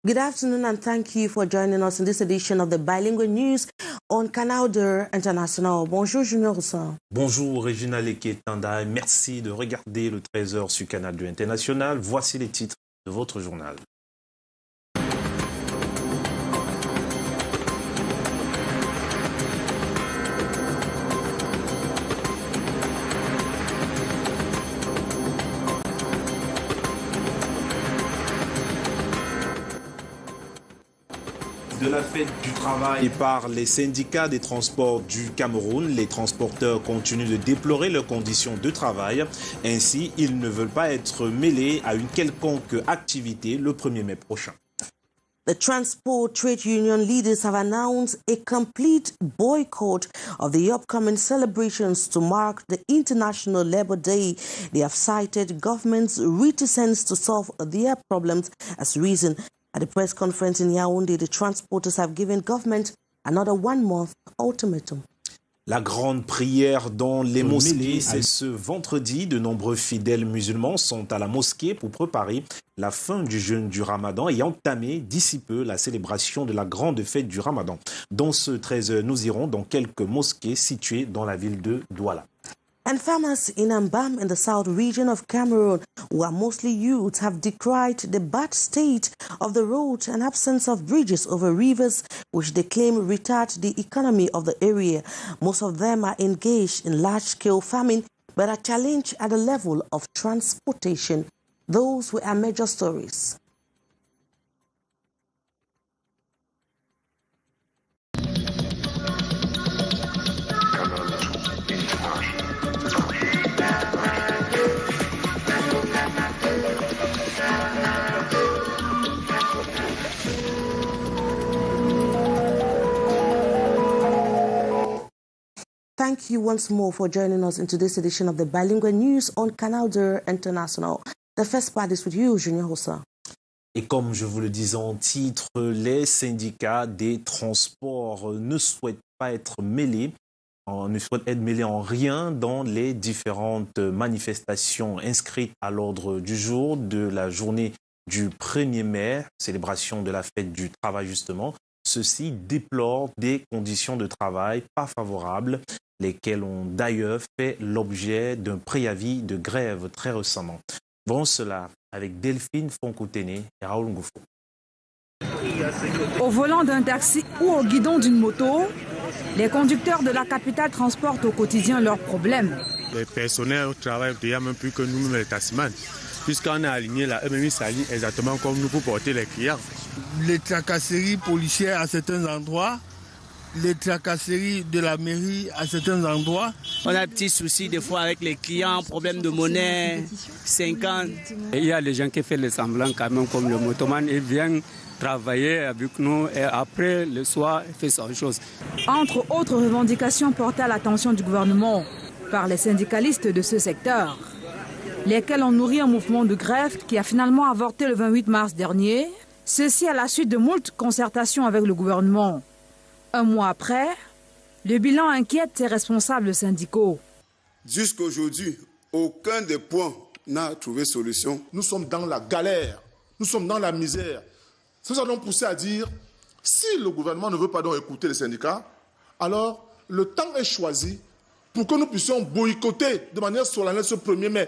Good afternoon and thank you for joining us in this edition of the Bilingual News on Canal International. Bonjour Junior Roussin. Bonjour Régina Leketanda, merci de regarder le 13h sur Canal International. Voici les titres de votre journal. De la fête du travail et par les syndicats des transports du Cameroun, les transporteurs continuent de déplorer leurs conditions de travail. Ainsi, ils ne veulent pas être mêlés à une quelconque activité le 1er mai prochain. The transport trade union leaders have announced a complete boycott of the upcoming celebrations to mark the International Labour Day. They have cited government's reticence to solve their problems as reason. At the press conference in Yaoundé, the transporters have given government another 1 month ultimatum. La grande prière dans les mosquées, c'est ce vendredi. De nombreux fidèles musulmans sont à la mosquée pour préparer la fin du jeûne du Ramadan et entamer d'ici peu la célébration de la grande fête du Ramadan. Dans ce 13h, nous irons dans quelques mosquées situées dans la ville de Douala. And farmers in Ambam in the south region of Cameroon, who are mostly youths, have decried the bad state of the roads and absence of bridges over rivers, which they claim retard the economy of the area. Most of them are engaged in large-scale farming, but are challenged at the level of transportation. Those were our major stories. Thank you once more for joining us in today's edition of the Bilingual News on Canal International. The first part is with you, Junior Roussin. Et comme je vous le disais en titre, les syndicats des transports ne souhaitent pas être mêlés, ne souhaitent être mêlés en rien dans les différentes manifestations inscrites à l'ordre du jour de la journée du 1er mai, célébration de la fête du travail justement. Ceux-ci déplorent des conditions de travail pas favorables, lesquelles ont d'ailleurs fait l'objet d'un préavis de grève très récemment. Voyons cela avec Delphine Fonkoutene et Raoul Ngoufo. Au volant d'un taxi ou au guidon d'une moto, les conducteurs de la capitale transportent au quotidien leurs problèmes. Les personnels travaillent déjà même plus que nous-mêmes les taximans, puisqu'on est aligné là, eux-mêmes ils s'alignent exactement comme nous pour porter les clients. Les tracasseries policières à certains endroits, les tracasseries de la mairie à certains endroits. On a un petit souci des fois avec les clients, problème de monnaie, 50. Et il y a les gens qui font les semblants quand même comme le motoman, ils viennent travailler avec nous et après le soir, il fait sa chose. Entre autres revendications portées à l'attention du gouvernement par les syndicalistes de ce secteur, lesquels ont nourri un mouvement de grève qui a finalement avorté le 28 mars dernier, ceci à la suite de moultes concertations avec le gouvernement. 1 mois après, le bilan inquiète ses responsables syndicaux. Jusqu'à aujourd'hui, aucun des points n'a trouvé solution. Nous sommes dans la galère, nous sommes dans la misère. Ça nous a donc poussé à dire, si le gouvernement ne veut pas donc écouter les syndicats, alors le temps est choisi pour que nous puissions boycotter de manière solennelle ce 1er mai.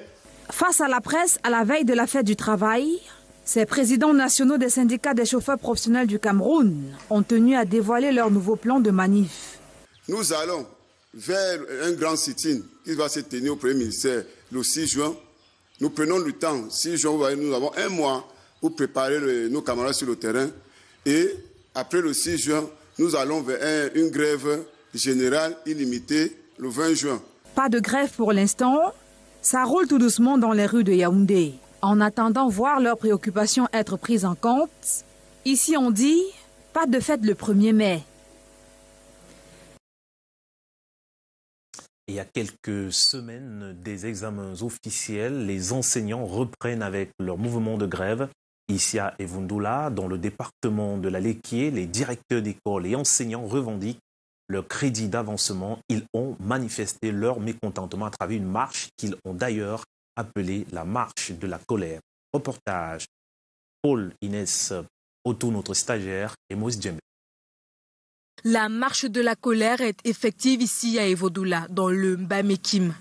Face à la presse, à la veille de la fête du travail, ces présidents nationaux des syndicats des chauffeurs professionnels du Cameroun ont tenu à dévoiler leur nouveau plan de manif. Nous allons vers un grand sit-in qui va se tenir au Premier ministère le 6 juin. Nous prenons le temps. 6 juin, nous avons 1 mois pour préparer nos camarades sur le terrain. Et après le 6 juin, nous allons vers une grève générale illimitée le 20 juin. Pas de grève pour l'instant. Ça roule tout doucement dans les rues de Yaoundé. En attendant voir leurs préoccupations être prises en compte, ici on dit pas de fête le 1er mai. Il y a quelques semaines, des examens officiels, les enseignants reprennent avec leur mouvement de grève. Ici à Evundula, dans le département de la Léquier, les directeurs d'école et enseignants revendiquent leur crédit d'avancement. Ils ont manifesté leur mécontentement à travers une marche qu'ils ont d'ailleurs appelée la marche de la colère. Reportage Paul Inès Autour notre stagiaire, Emos Djembe. La marche de la colère est effective ici à Evodoula, dans le Mbamekim.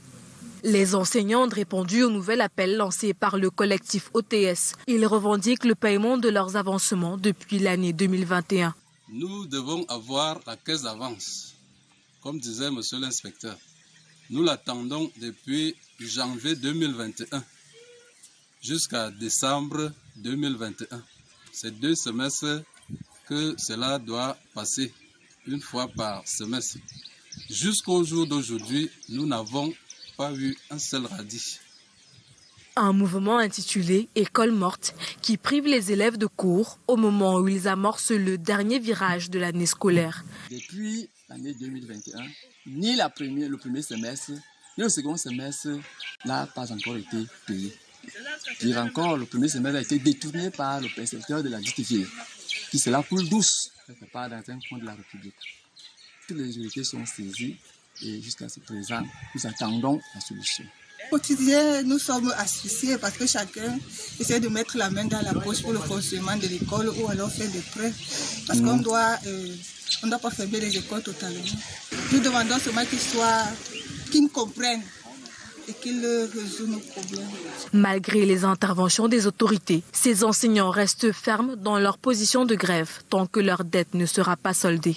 Les enseignants ont répondu au nouvel appel lancé par le collectif OTS. Ils revendiquent le paiement de leurs avancements depuis l'année 2021. Nous devons avoir la caisse d'avance, comme disait monsieur l'inspecteur. Nous l'attendons depuis janvier 2021 jusqu'à décembre 2021. C'est 2 semestres que cela doit passer, une fois par semestre. Jusqu'au jour d'aujourd'hui, nous n'avons pas vu un seul radis. Un mouvement intitulé « École morte » qui prive les élèves de cours au moment où ils amorcent le dernier virage de l'année scolaire. Depuis l'année 2021, ni le premier semestre, ni le second semestre n'a pas encore été payé. Pire encore, le premier semestre a été détourné par le percepteur de la ville, qui se la coule douce, quelque part dans un coin de la République. Toutes les autorités sont saisies et jusqu'à ce présent, nous attendons la solution. Au quotidien, nous sommes asphyxiés parce que chacun essaie de mettre la main dans la poche pour le fonctionnement de l'école ou alors faire des prêts. Parce qu'on ne doit pas fermer les écoles totalement. Nous demandons seulement qu'ils nous comprennent et qu'ils résolvent nos problèmes. Malgré les interventions des autorités, ces enseignants restent fermes dans leur position de grève tant que leur dette ne sera pas soldée.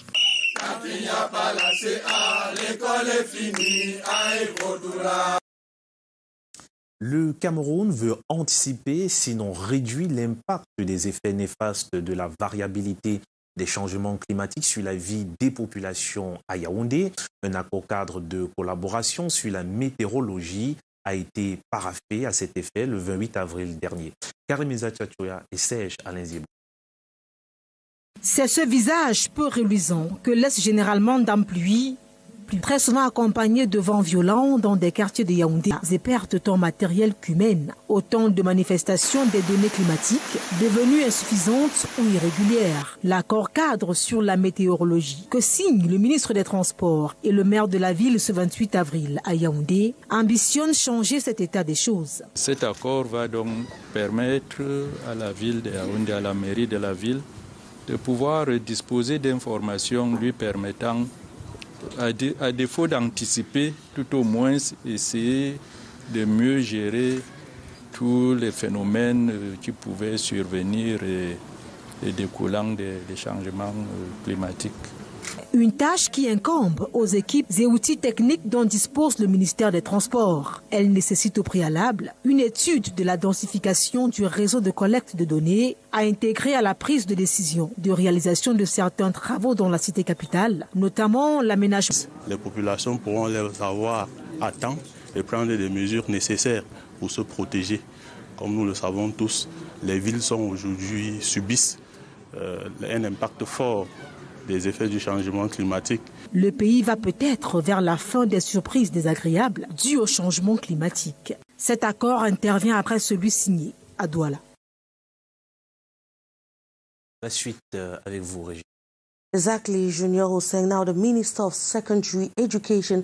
Le Cameroun veut anticiper, sinon réduire l'impact des effets néfastes de la variabilité des changements climatiques sur la vie des populations à Yaoundé. Un accord cadre de collaboration sur la météorologie a été paraphé à cet effet le 28 avril dernier. Karimeza Tchatchoya et Serge Alain Zibou. C'est ce visage peu reluisant que laisse généralement dans pluie, très souvent accompagné de vents violents dans des quartiers de Yaoundé et pertes tant matérielles qu'humaines. Autant de manifestations des données climatiques devenues insuffisantes ou irrégulières. L'accord cadre sur la météorologie que signe le ministre des Transports et le maire de la ville ce 28 avril à Yaoundé ambitionne changer cet état des choses. Cet accord va donc permettre à la ville de Yaoundé, à la mairie de la ville, de pouvoir disposer d'informations lui permettant, à défaut d'anticiper, tout au moins essayer de mieux gérer tous les phénomènes qui pouvaient survenir et découlant des changements climatiques. Une tâche qui incombe aux équipes et outils techniques dont dispose le ministère des Transports. Elle nécessite au préalable une étude de la densification du réseau de collecte de données à intégrer à la prise de décision de réalisation de certains travaux dans la cité capitale, notamment l'aménagement. Les populations pourront les avoir à temps et prendre des mesures nécessaires pour se protéger. Comme nous le savons tous, les villes subissent un impact fort des effets du changement climatique. Le pays va peut-être vers la fin des surprises désagréables dues au changement climatique. Cet accord intervient après celui signé à Douala. La suite avec vous, Régis. Exactly, Junior Hossein. Now, the Minister of Secondary Education,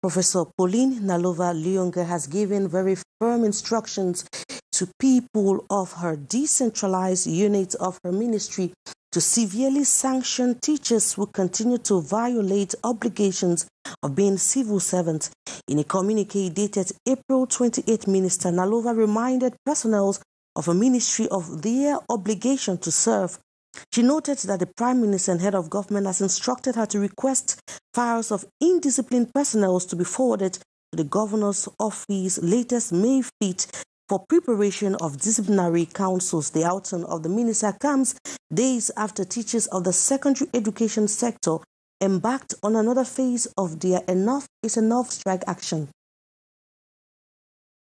Professor Pauline Nalova-Lyonge, has given very firm instructions to people of her decentralized unit of her ministry to severely sanction teachers who continue to violate obligations of being civil servants. In a communique dated April 28, Minister Nalova reminded personnel of a ministry of their obligation to serve. She noted that the Prime Minister and Head of Government has instructed her to request files of indisciplined personnel to be forwarded to the Governor's office latest May 5th for preparation of disciplinary councils. The outcome of the minister comes days after teachers of the secondary education sector embarked on another phase of their Enough is Enough strike action.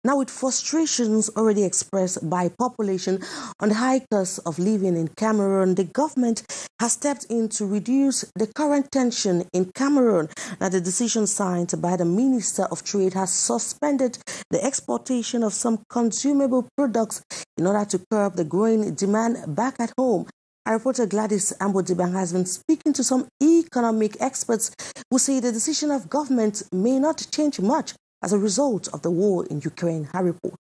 Now, with frustrations already expressed by population on the high cost of living in Cameroon, the government has stepped in to reduce the current tension in Cameroon. Now, the decision signed by the Minister of Trade has suspended the exportation of some consumable products in order to curb the growing demand back at home. Our reporter Gladys Ambodibang has been speaking to some economic experts who say the decision of government may not change much as a result of the war in Ukraine. Her report.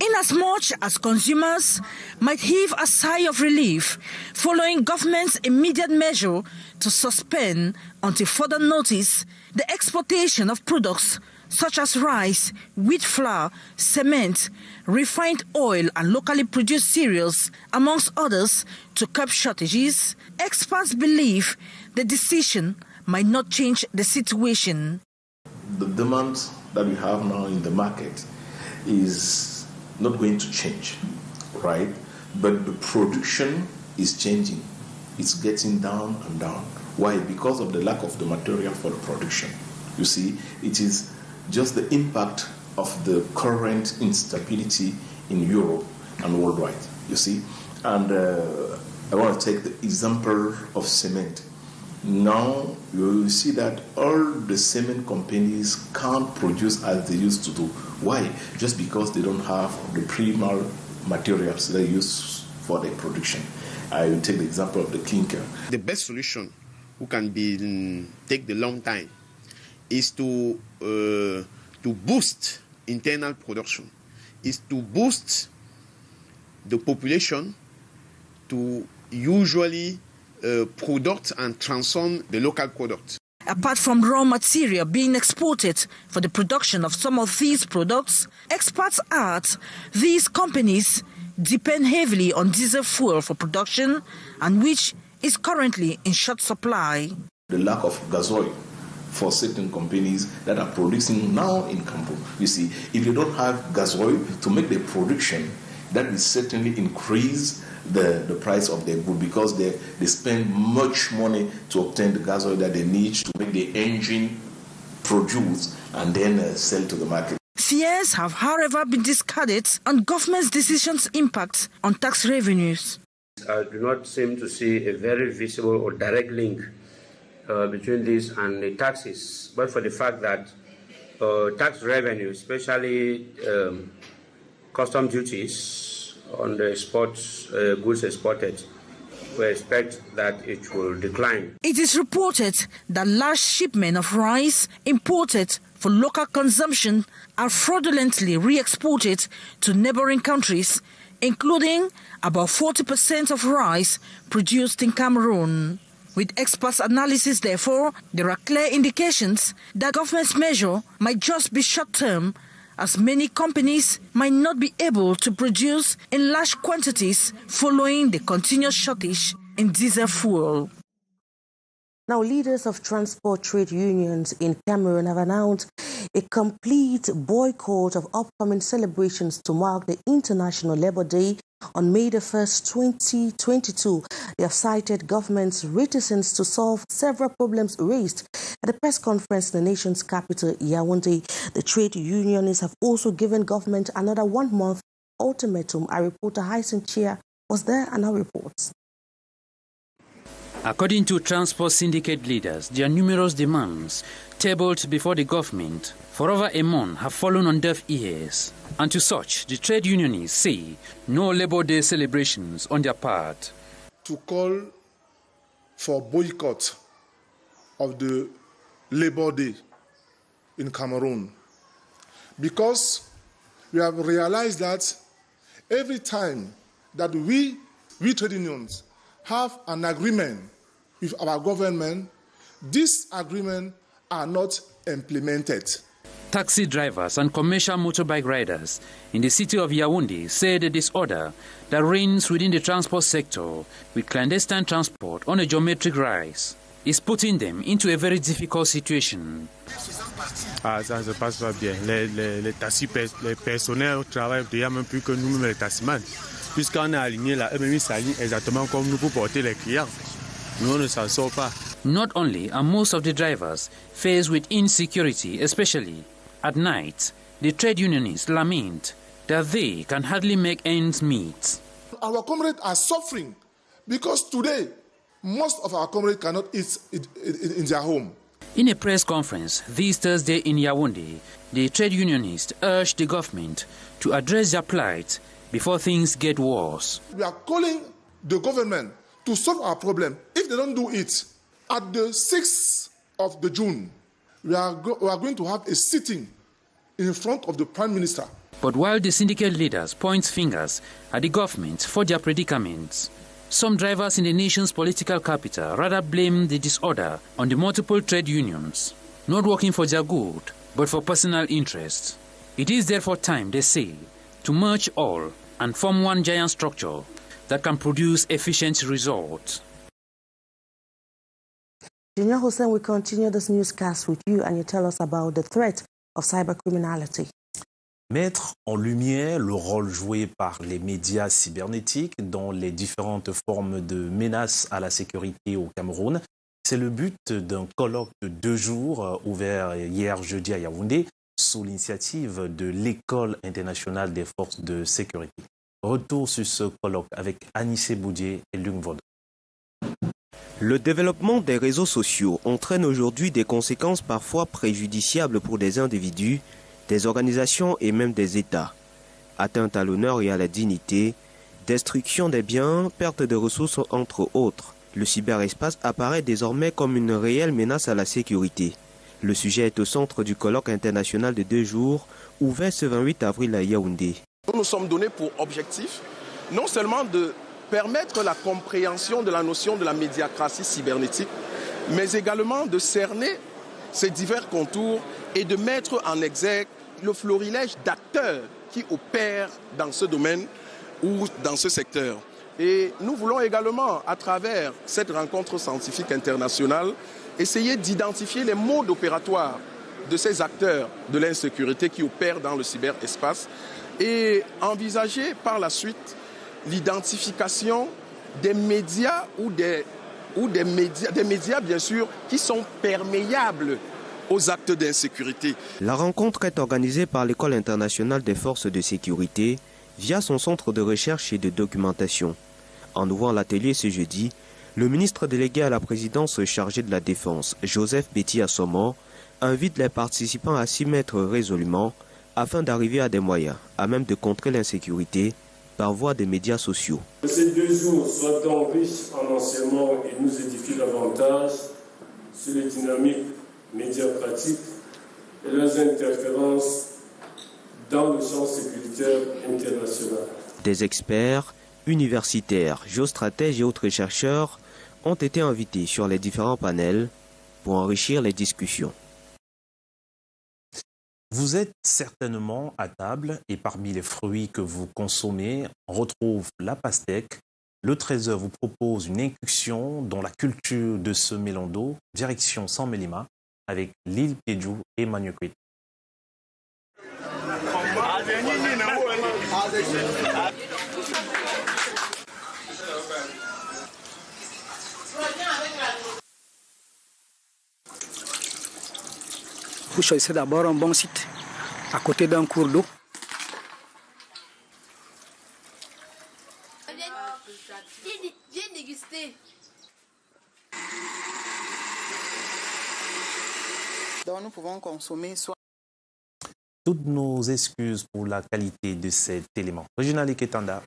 Inasmuch as consumers might heave a sigh of relief following government's immediate measure to suspend until further notice the exportation of products such as rice, wheat flour, cement, refined oil and locally produced cereals, amongst others, to curb shortages, experts believe the decision might not change the situation. The demand that we have now in the market is not going to change, right? But the production is changing. It's getting down and down. Why? Because of the lack of the material for the production. You see, it is just the impact of the current instability in Europe and worldwide, you see. And I want to take the example of cement. Now you will see that all the cement companies can't produce as they used to do. Why? Just because they don't have the primal materials they use for their production. I will take the example of the clinker. The best solution who can be take the long time is to boost internal production, is to boost the population to usually product and transform the local product. Apart from raw material being exported for the production of some of these products, experts add these companies depend heavily on diesel fuel for production, and which is currently in short supply. The lack of gas oil for certain companies that are producing now in Cameroon. You see, if you don't have gas oil to make the production, that will certainly increase the price of their good, because they spend much money to obtain the gas oil that they need to make the engine produce and then sell to the market. Fears have, however, been discarded on government's decisions' impact on tax revenues. I do not seem to see a very visible or direct link between this and the taxes, but for the fact that tax revenue, especially custom duties on the goods exported, we expect that it will decline. It is reported that large shipments of rice imported for local consumption are fraudulently re-exported to neighboring countries, including about 40% of rice produced in Cameroon. With experts' analysis, therefore, there are clear indications that government's measure might just be short-term, as many companies might not be able to produce in large quantities following the continuous shortage in diesel fuel. Now, leaders of transport trade unions in Cameroon have announced a complete boycott of upcoming celebrations to mark the International Labour Day on May the 1st, 2022. They have cited government's reticence to solve several problems raised at a press conference in the nation's capital, Yaoundé. The trade unionists have also given government another 1 month ultimatum. Our reporter Hyson Chia was there and now reports. According to transport syndicate leaders, their numerous demands tabled before the government for over a month have fallen on deaf ears. And to such, the trade unionists say no Labour Day celebrations on their part. To call for boycott of the Labour Day in Cameroon, because we have realized that every time that we trade unions have an agreement with our government, these agreements are not implemented. Taxi drivers and commercial motorbike riders in the city of Yaoundé say the disorder that reigns within the transport sector, with clandestine transport on a geometric rise, is putting them into a very difficult situation. Ça se passe pas bien. Les taxis, les personnels travaillent déjà même plus que nous-mêmes les taximans. Puisqu'on est aligné là, eux-mêmes ils s'alignent exactement comme nous pour porter les clients. Nous, on ne s'en sort pas. Not only are most of the drivers faced with insecurity, especially at night, the trade unionists lament that they can hardly make ends meet. Our comrades are suffering because today most of our comrades cannot eat in their home. In a press conference this Thursday in Yaoundé, the trade unionists urged the government to address their plight before things get worse. We are calling the government to solve our problem. If they don't do it, at the 6th of the June, we are going to have a sitting in front of the Prime Minister. But while the syndicate leaders point fingers at the government for their predicaments, some drivers in the nation's political capital rather blame the disorder on the multiple trade unions, not working for their good, but for personal interest. It is therefore time, they say, to merge all and form one giant structure that can produce efficient results. Junior Hussein will continue this newscast with you and you tell us about the threat of cybercriminality. Mettre en lumière le rôle joué par les médias cybernétiques dans les différentes formes de menaces à la sécurité au Cameroun, c'est le but d'un colloque de 2 jours ouvert hier jeudi à Yaoundé sous l'initiative de l'École internationale des forces de sécurité. Retour sur ce colloque avec Anissé Boudier et Luc Vaudou. Le développement des réseaux sociaux entraîne aujourd'hui des conséquences parfois préjudiciables pour des individus, des organisations et même des États. Atteinte à l'honneur et à la dignité, destruction des biens, perte de ressources entre autres. Le cyberespace apparaît désormais comme une réelle menace à la sécurité. Le sujet est au centre du colloque international de 2 jours, ouvert ce 28 avril à Yaoundé. Nous nous sommes donnés pour objectif non seulement de permettre la compréhension de la notion de la médiacratie cybernétique, mais également de cerner ses divers contours et de mettre en exergue le florilège d'acteurs qui opèrent dans ce domaine ou dans ce secteur. Et nous voulons également, à travers cette rencontre scientifique internationale, essayer d'identifier les modes opératoires de ces acteurs de l'insécurité qui opèrent dans le cyberespace et envisager par la suite l'identification des médias des médias bien sûr qui sont perméables aux actes d'insécurité. La rencontre est organisée par l'École internationale des forces de sécurité via son centre de recherche et de documentation. En ouvrant l'atelier ce jeudi, le ministre délégué à la présidence chargé de la Défense, Joseph Betty Assomo, invite les participants à s'y mettre résolument afin d'arriver à des moyens à même de contrer l'insécurité par voie des médias sociaux. Que ces 2 jours soient donc riches en enseignements et nous édifient davantage sur les dynamiques médiacratiques et leurs interférences dans le champ sécuritaire international. Des experts, universitaires, géostratèges et autres chercheurs ont été invités sur les différents panels pour enrichir les discussions. Vous êtes certainement à table et parmi les fruits que vous consommez, on retrouve la pastèque. Le Trésor vous propose une incursion dans la culture de ce mélange d'eau, direction San Mélima, avec Lille Piedjou et Manuquit. Vous choisissez d'abord un bon site, à côté d'un cours d'eau. J'ai dégusté. Donc nous pouvons consommer soit... Toutes nos excuses pour la qualité de cet élément. Régional Iketanda.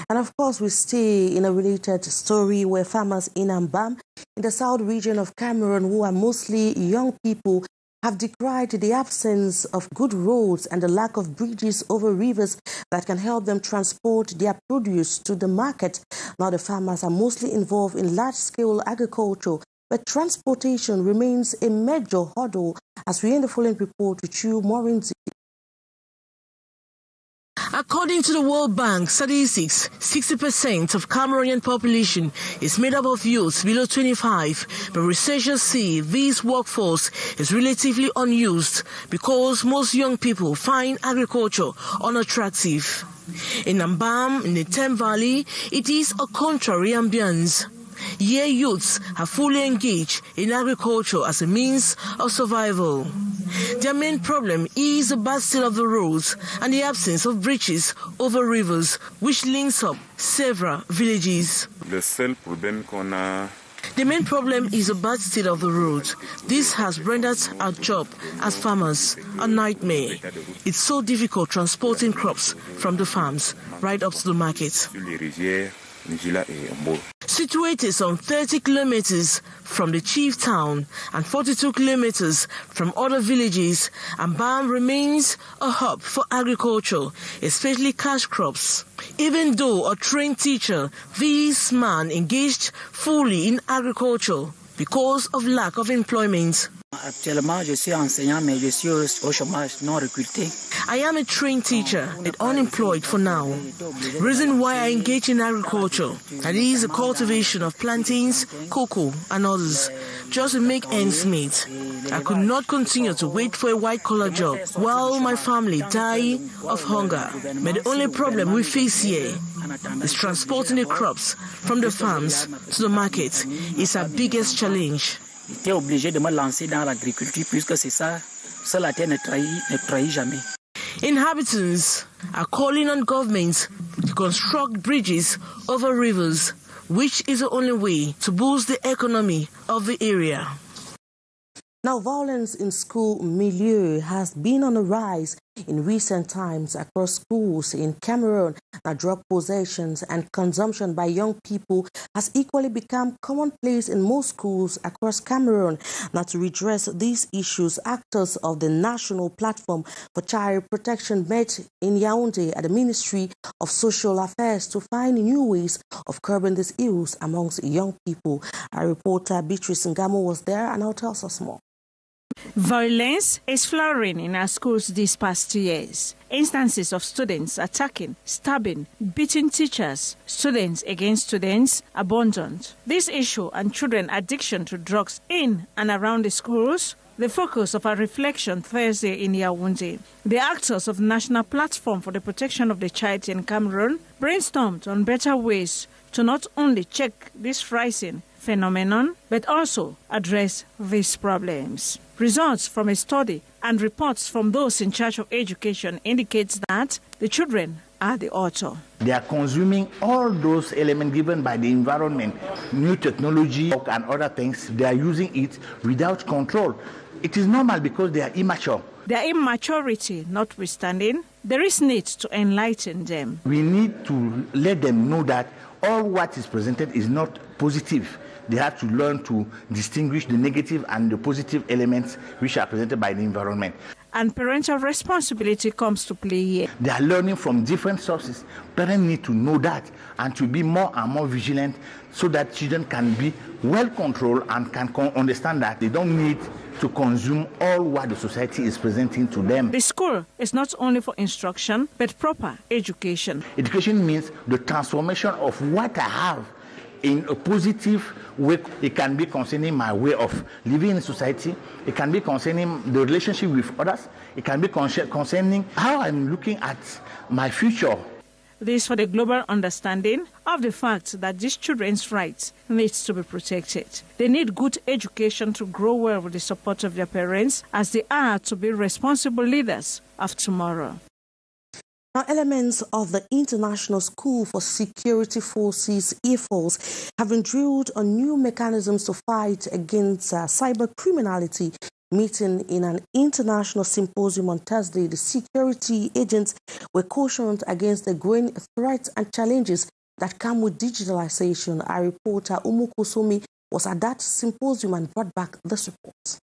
And of course, we stay in a related story where farmers in Ambam, in the south region of Cameroon, who are mostly young people, have decried the absence of good roads and the lack of bridges over rivers that can help them transport their produce to the market. Now the farmers are mostly involved in large-scale agriculture, but transportation remains a major hurdle. As we end the following report with you, Maureen. According to the World Bank statistics, 60% of Cameroonian population is made up of youths below 25, but researchers say this workforce is relatively unused because most young people find agriculture unattractive. In Ambam, in the Thames Valley, it is a contrary ambience. Here, youths are fully engaged in agriculture as a means of survival. Their main problem is the bad state of the roads and the absence of bridges over rivers, which links up several villages. The main problem is the bad state of the roads. This has rendered our job as farmers a nightmare. It's so difficult transporting crops from the farms right up to the market. Situated some 30 kilometers from the chief town and 42 kilometers from other villages, Ambam remains a hub for agriculture, especially cash crops. Even though a trained teacher, this man engaged fully in agriculture because of lack of employment. Actuellement, je suis enseignant, mais je suis au chômage non recruté. I am a trained teacher and unemployed for now. Reason why I engage in agriculture, that is the cultivation of plantains, cocoa and others, just to make ends meet. I could not continue to wait for a white-collar job while my family die of hunger. But the only problem we face here is transporting the crops from the farms to the market. It's our biggest challenge. J'étais obligé de me lancer dans l'agriculture puisque c'est ça, seule la terre ne trahit jamais. Inhabitants are calling on governments to construct bridges over rivers, which is the only way to boost the economy of the area. Now, violence in school milieu has been on the rise in recent times across schools in Cameroon. Now, drug possessions and consumption by young people has equally become commonplace in most schools across Cameroon. Now, to redress these issues, actors of the National Platform for Child Protection met in Yaoundé at the Ministry of Social Affairs to find new ways of curbing these ills amongst young people. Our reporter Beatrice Ngamo was there and now tells us more. Violence is flowering in our schools these past 2 years. Instances of students attacking, stabbing, beating teachers, students against students abundant. This issue and children addiction to drugs in and around the schools, the focus of our reflection Thursday in Yaoundé. The actors of the National Platform for the Protection of the Child in Cameroon brainstormed on better ways to not only check this rising phenomenon, but also address these problems. Results from a study and reports from those in charge of education indicates that the children are the author. They are consuming all those elements given by the environment, new technology and other things. They are using it without control. It is normal because they are immature. Their immaturity notwithstanding, there is need to enlighten them. We need to let them know that all what is presented is not positive. They have to learn to distinguish the negative and the positive elements which are presented by the environment. And parental responsibility comes to play here. They are learning from different sources. Parents need to know that and to be more and more vigilant so that children can be well controlled and can understand that they don't need to consume all what the society is presenting to them. The school is not only for instruction, but proper education. Education means the transformation of what I have in a positive way. It can be concerning my way of living in society. It can be concerning the relationship with others. It can be concerning how I'm looking at my future. This for the global understanding of the fact that these children's rights needs to be protected. They need good education to grow well with the support of their parents as they are to be responsible leaders of tomorrow. Now, elements of the International School for Security Forces, IFOS, have been drilled on new mechanisms to fight against cyber criminality. Meeting in an international symposium on Thursday, the security agents were cautioned against the growing threats and challenges that come with digitalization. Our reporter Umu Kusumi was at that symposium and brought back this report.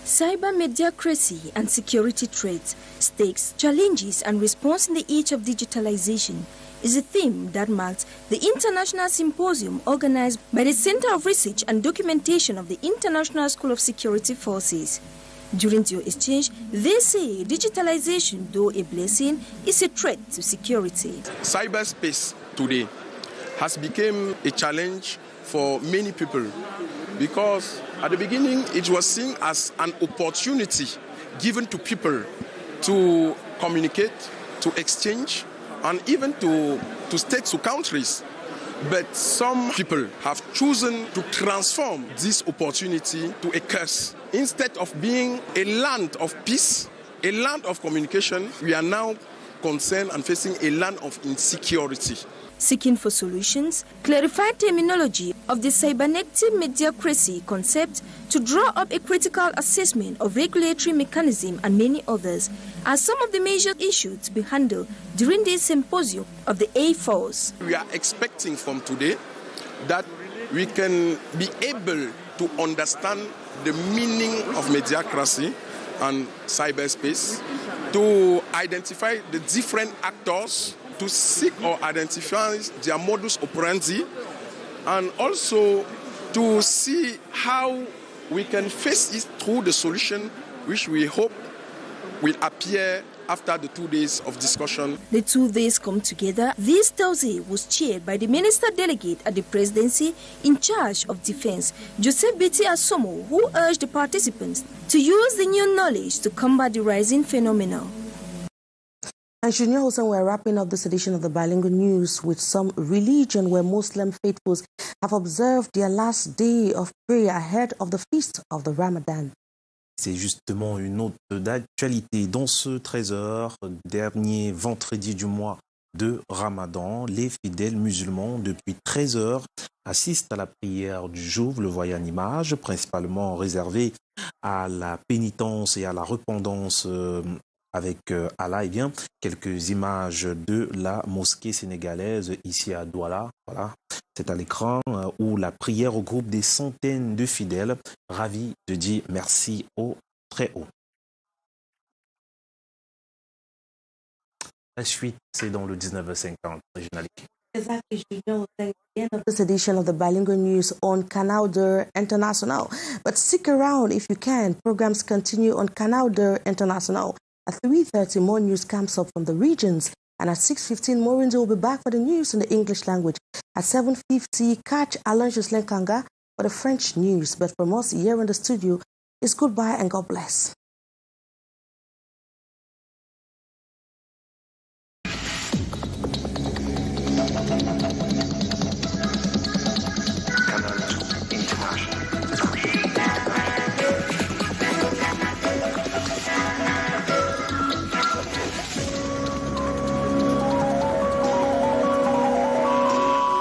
Cyber mediocracy and security threats, stakes, challenges and response in the age of digitalization is a theme that marks the International Symposium organized by the Center of Research and Documentation of the International School of Security Forces. During the exchange, they say digitalization, though a blessing, is a threat to security. Cyberspace today has become a challenge for many people because at the beginning it was seen as an opportunity given to people to communicate, to exchange, and even to states, to countries. But some people have chosen to transform this opportunity to a curse. Instead of being a land of peace, a land of communication, we are now concerned and facing a land of insecurity. Seeking for solutions, clarified terminology of the cybernetic mediocracy concept to draw up a critical assessment of regulatory mechanism and many others are some of the major issues to be handled during this symposium of the A-Force. We are expecting from today that we can be able to understand the meaning of mediacracy and cyberspace, to identify the different actors, to seek or identify their modus operandi, and also to see how we can face it through the solution which we hope will appear after the 2 days of discussion. The 2 days come together. This Thursday was chaired by the Minister Delegate at the Presidency in charge of Defense, Joseph Biti Asomo, who urged the participants to use the new knowledge to combat the rising phenomenon. And Junior Hussein, we're wrapping up this edition of the Bilingual News with some religion where Muslim faithfuls have observed their last day of prayer ahead of the feast of the Ramadan. C'est justement une note d'actualité. Dans ce 13h, dernier vendredi du mois de Ramadan, les fidèles musulmans, depuis 13h, assistent à la prière du jour. Vous le voyez en image, principalement réservée à la pénitence et à la repentance avec Allah. Eh bien, quelques images de la mosquée sénégalaise ici à Douala. Voilà. C'est à l'écran où la prière regroupe des centaines de fidèles ravis de dire merci au Très-Haut. La suite, c'est dans le 19h50, régionalique. Exactly, Junior. Thank you. End of this edition of the Bilingual News on Canal International. But stick around if you can. Programs continue on Canal International. At 3:30, more news comes up from the regions. And at 6:15, Morinzo will be back for the news in the English language. At 7:50, catch Alain Jocelyn Kanga for the French news. But from us here in the studio, it's goodbye and God bless.